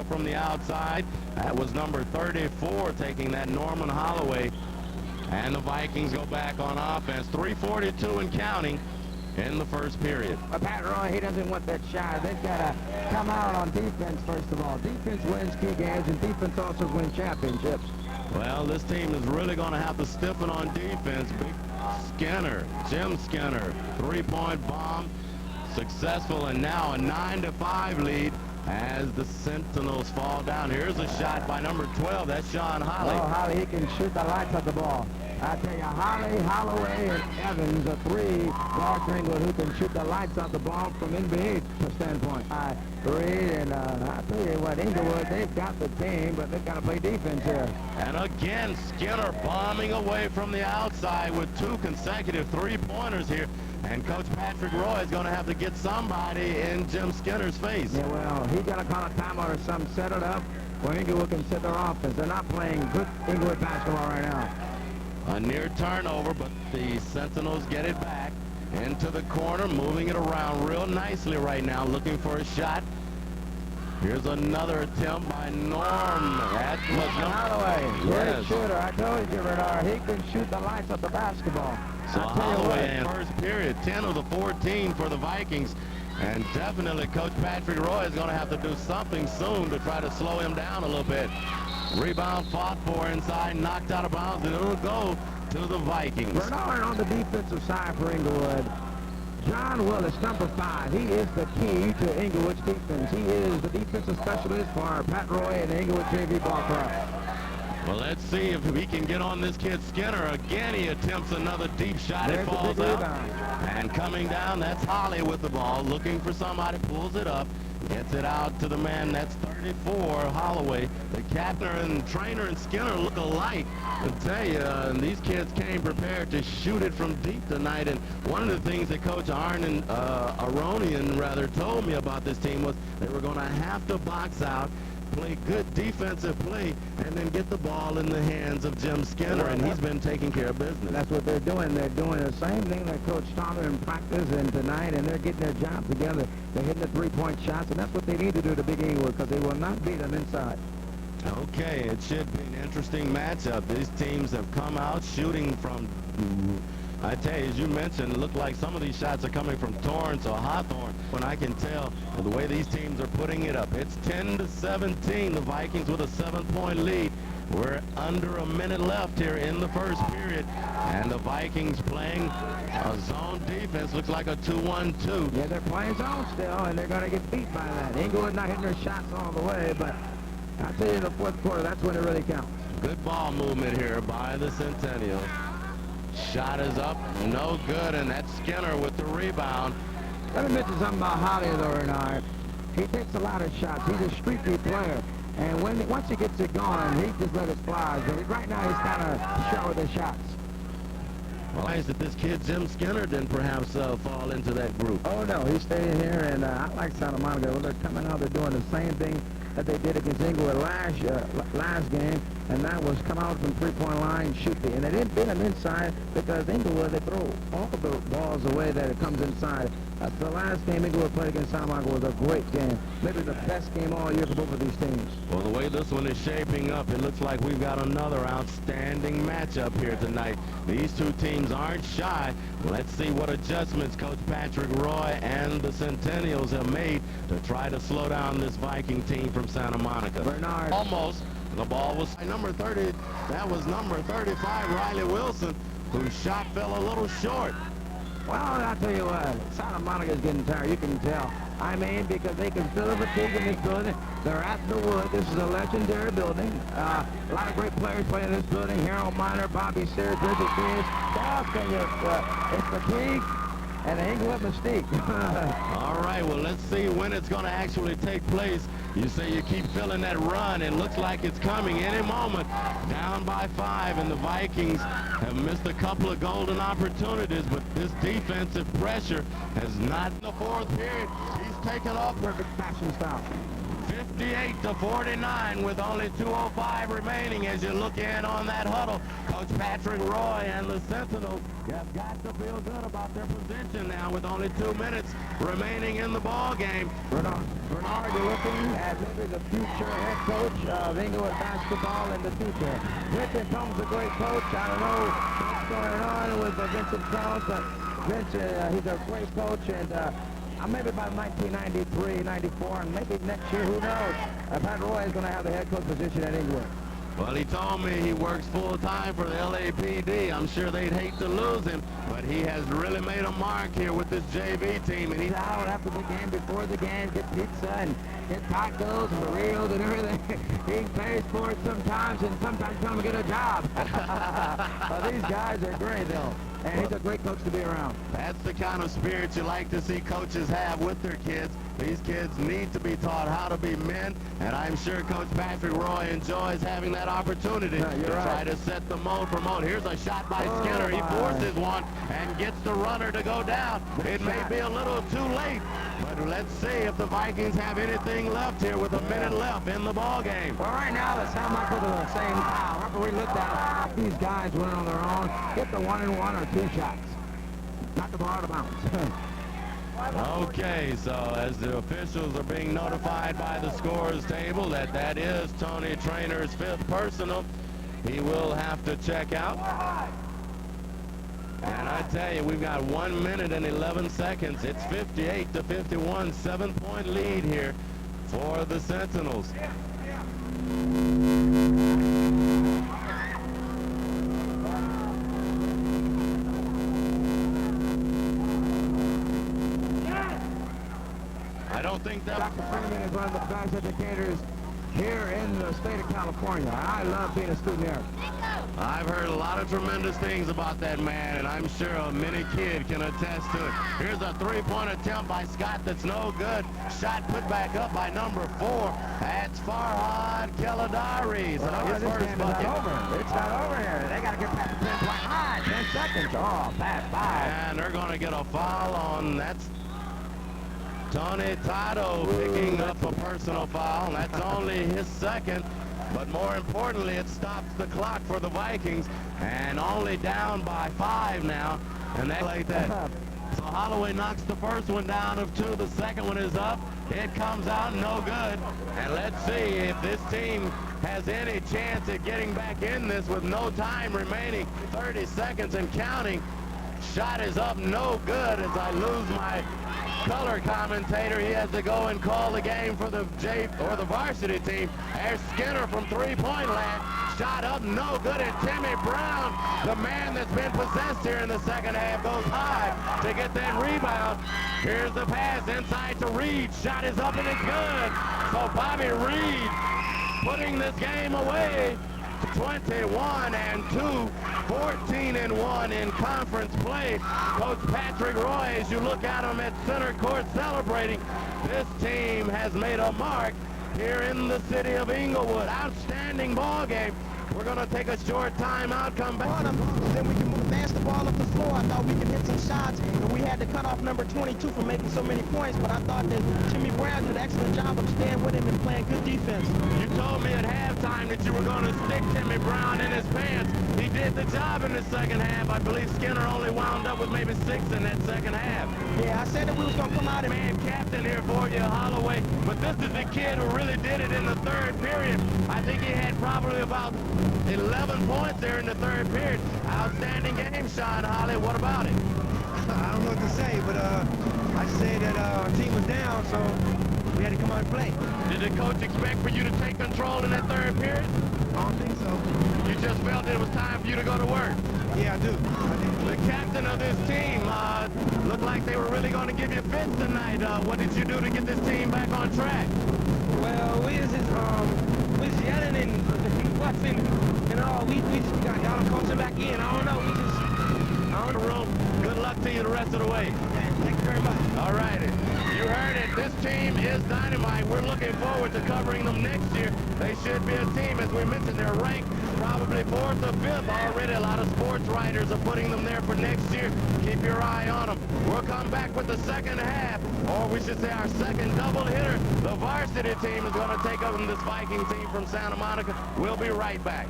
From the outside, that was number 34 taking that Norman Holloway. And the Vikings go back on offense. 3:42 and counting in the first period. Pat Roy, he doesn't want that shot. They've got to come out on defense, first of all. Defense wins key games, and defense also wins championships. Well, this team is really going to have to stiffen on defense. Big Skinner, Jim Skinner, three-point bomb, successful, and now a 9-5 lead as the Sentinels fall down. Here's a shot by number 12. That's Sean Holly. Oh, Holly, he can shoot the lights out the ball. I tell you, Holly, Holloway, and Evans are three guards for Inglewood who can shoot the lights out the ball from NBA standpoint. I tell you what, Inglewood, they've got the team, but they've got to play defense here. And again, Skinner bombing away from the outside with two consecutive three-pointers here. And Coach Patrick Roy is going to have to get somebody in Jim Skinner's face. Yeah, well, he's got to call a timeout or something, set it up where Inglewood can set their offense. They're not playing good Inglewood basketball right now. A near turnover, but the Sentinels get it back into the corner, moving it around real nicely right now, looking for a shot. Here's another attempt by Norm. That was Holloway, great shooter. I told you, Bernard, he can shoot the lights of the basketball. So Holloway in first period, 10 of the 14 for the Vikings. And definitely Coach Patrick Roy is going to have to do something soon to try to slow him down a little bit. Rebound fought for inside, knocked out of bounds, and it'll go to the Vikings. Bernard on the defensive side for Inglewood. John Willis, number 5. He is the key to Inglewood's defense. He is the defensive specialist for Pat Roy and the Inglewood JV ball club. Well, let's see if he can get on this kid Skinner. Again, he attempts another deep shot. It falls out. And coming down, that's Holly with the ball, looking for somebody, pulls it up, gets it out to the man. That's 34, Holloway. The captain and trainer and Skinner look alike. I tell you, these kids came prepared to shoot it from deep tonight. And one of the things that Coach Aronian told me about this team was they were going to have to box out, play good defensive play, and then get the ball in the hands of Jim Skinner, and he's been taking care of business. That's what they're doing. They're doing the same thing that Coach taught them in practice and tonight, and they're getting their job together. They're hitting the three-point shots, and that's what they need to do to beat Inglewood, because they will not beat them inside. Okay, it should be an interesting matchup. These teams have come out shooting from, I tell you, as you mentioned, it looked like some of these shots are coming from Torrance or Hawthorne. When I can tell the way these teams are putting it up. It's 10-17, the Vikings with a 7-point lead. We're under a minute left here in the first period, and the Vikings playing a zone defense. Looks like a 2-1-2. Yeah, they're playing zone still, and they're going to get beat by that. Inglewood not hitting their shots all the way, but I'll tell you, in the fourth quarter, that's when it really counts. Good ball movement here by the Centennial. Shot is up, no good, and that's Skinner with the rebound. Let me mention something about Holly, though, Renard. He takes a lot of shots. He's a streaky player. And once he gets it going, he just let it fly. But right now, he's kind of short with his shots. Well, nice that this kid, Jim Skinner, didn't perhaps fall into that group. Oh, no, he's staying here, and I like Santa Monica. Well, they're coming out, they're doing the same thing that they did against Inglewood last game, and that was come out from three-point line and shoot and they didn't beat them inside because Inglewood, they throw all the balls away that it comes inside. The last game Inglewood played against Santa Monica was a great game, maybe the best game all year for both of these teams. Well, the way this one is shaping up, it looks like we've got another outstanding matchup here tonight. These two teams aren't shy. Let's see what adjustments Coach Patrick Roy and the Centennials have made to try to slow down this Viking team from Santa Monica. Bernard. Almost. The ball was number 30. That was number 35, Riley Wilson, whose shot fell a little short. Well, I'll tell you what, Santa Monica's getting tired, you can tell. I mean, because they can feel the fatigue in this building. They're at the Wood. This is a legendary building. A lot of great players play in this building. Harold Miner, Bobby Sears, Bridget Pierce. It's fatigue and the Inglewood mystique. All right, well, let's see when it's going to actually take place. You say you keep feeling that run. It looks like it's coming any moment. Down by 5, and the Vikings have missed a couple of golden opportunities, but this defensive pressure has not. In the fourth period, he's taken off. Perfect fashion style. 58-49 with only 2:05 remaining as you look in on that huddle. Coach Patrick Roy and the Sentinels have got to feel good about their position now with only 2 minutes remaining in the ball game. Bernard, you're looking at maybe the future head coach of Inglewood basketball in the future. Vincent Combs, a great coach. I don't know what's going on with Vincent Combs, but Vince, he's a great coach, and maybe by 1993, 94, and maybe next year, who knows? Pat Roy is going to have the head coach position at Inglewood. Well, he told me he works full-time for the LAPD. I'm sure they'd hate to lose him, but he has really made a mark here with this JV team. And he's out after the game, before the game, get pizza and get tacos and burritos and everything. He pays for it sometimes, and sometimes tell him to get a job. But these guys are great, though. And he's a great coach to be around. That's the kind of spirit you like to see coaches have with their kids. These kids need to be taught how to be men, and I'm sure Coach Patrick Roy enjoys having that opportunity to try to set the mode for mode. Here's a shot by Skinner. He forces one and gets the runner to go down. It may be a little too late, but let's see if the Vikings have anything left here with a minute left in the ball game. Well, right now, the sound like with the same foul. Referee looked at these guys went on their own, get the 1-and-1 or 2 shots. Not the ball out of bounds. Okay, so as the officials are being notified by the scores table that is Tony Trainer's 5th personal, he will have to check out. And I tell you, we've got 1 minute and 11 seconds. It's 58-51, 7-point lead here for the Sentinels. I don't think that Dr. Freeman is one of the best educators here in the state of California. I love being a student here. I've heard a lot of tremendous things about that man, and I'm sure a mini kid can attest to it. Here's a 3-point attempt by Scott that's no good. Shot put back up by number 4. That's Farhad Keladari. So his first bucket. It's not over here. They got to get past the 10-point line. 10 seconds. Oh, pass by. And they're going to get a foul on, that's Tony Tato picking up a personal foul. That's only his 2nd, but more importantly, it stops the clock for the Vikings, and only down by 5 now, and they like that. So Holloway knocks the first one down of 2. The second one is up. It comes out no good, and let's see if this team has any chance at getting back in this with no time remaining. 30 seconds and counting. Shot is up, no good, as I lose my color commentator. He has to go and call the game for the the varsity team. There's Skinner from 3-point land. Shot up, no good, and Timmy Brown, the man that's been possessed here in the second half, goes high to get that rebound. Here's the pass inside to Reed. Shot is up and it's good. So Bobby Reed putting this game away. 21-2, 14-1 in conference play. Coach Patrick Roy, as you look at him at center court celebrating, this team has made a mark here in the city of Inglewood. Outstanding ball game. We're going to take a short timeout, come back. Then we can advance the ball up the floor. I thought we could hit some shots, and we had to cut off number 22 for making so many points, but I thought that Jimmy Brown did an excellent job of staying with him and playing good defense. You told me at halftime that you were going to stick Timmy Brown in his pants. He did the job in the second half. I believe Skinner only wound up with maybe 6 in that second half. Yeah, I said that we was going to come out and... Man captain here for you, Holloway, but this is the kid who really did it in the 3rd period. I think he had probably about 11 points there in the 3rd period. Outstanding game, Sean Holly. What about it? I don't know what to say, but I said that our team was down, so we had to come out and play. Did the coach expect for you to take control in that 3rd period? I don't think so. You just felt it was time for you to go to work? Yeah, I do. The captain of this team looked like they were really going to give you fits tonight. What did you do to get this team back on track? Well, we was yelling and fussing and all. We just got y'all coaching back in. I don't know. We just On the room. Good luck to you the rest of the way. thank you very much. All righty. You heard it. This team is dynamite. We're looking forward to covering them next year. They should be a team, as we mentioned, they're ranked probably 4th or 5th already. A lot of sports writers are putting them there for next year. Keep your eye on them. We'll come back with the second half, or we should say our second double hitter. The varsity team is going to take over this Viking team from Santa Monica. We'll be right back.